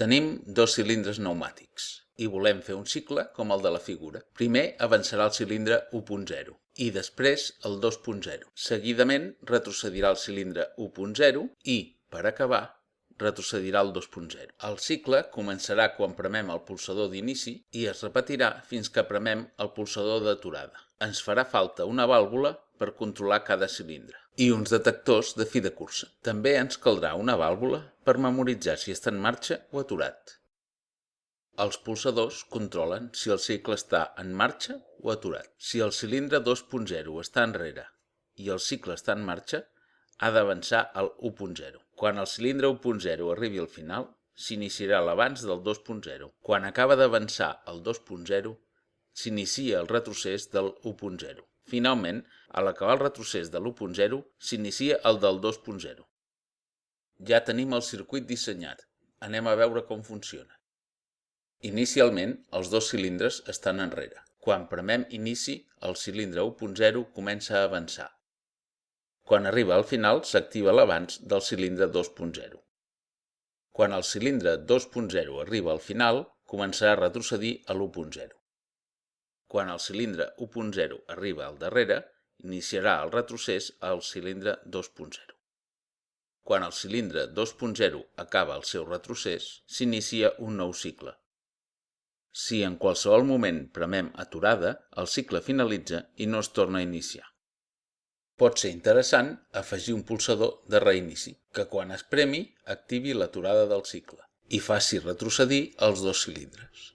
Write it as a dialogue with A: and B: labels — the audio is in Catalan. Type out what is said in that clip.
A: Tenim dos cilindres pneumàtics i volem fer un cicle com el de la figura. Primer avançarà el cilindre 1.0 i després el 2.0. Seguidament retrocedirà el cilindre 1.0 i, per acabar, retrocedirà el 2.0. El cicle començarà quan premem el polsador d'inici i es repetirà fins que premem el polsador d'aturada. Ens farà falta una vàlvula per controlar cada cilindre i uns detectors de fi de cursa. També ens caldrà una vàlvula per memoritzar si està en marxa o aturat. Els polsadors controlen si el cicle està en marxa o aturat. Si el cilindre 2.0 està enrere i el cicle està en marxa, ha d'avançar al 1.0. Quan el cilindre 1.0 arribi al final, s'iniciarà l'avanç del 2.0. Quan acaba d'avançar el 2.0, s'inicia el retrocés del 1.0. Finalment, a l'acabar el retrocés de l'1.0, s'inicia el del 2.0. Ja tenim el circuit dissenyat. Anem a veure com funciona. Inicialment, els dos cilindres estan enrere. Quan premem inici, el cilindre 1.0 comença a avançar. Quan arriba al final, s'activa l'avanç del cilindre 2.0. Quan el cilindre 2.0 arriba al final, començarà a retrocedir a l'1.0. Quan el cilindre 1.0 arriba al darrere, iniciarà el retrocés al cilindre 2.0. Quan el cilindre 2.0 acaba el seu retrocés, s'inicia un nou cicle. Si en qualsevol moment premem aturada, el cicle finalitza i no es torna a iniciar. Pot ser interessant afegir un polsador de reinici, que quan es premi activi l'aturada del cicle i faci retrocedir els dos cilindres.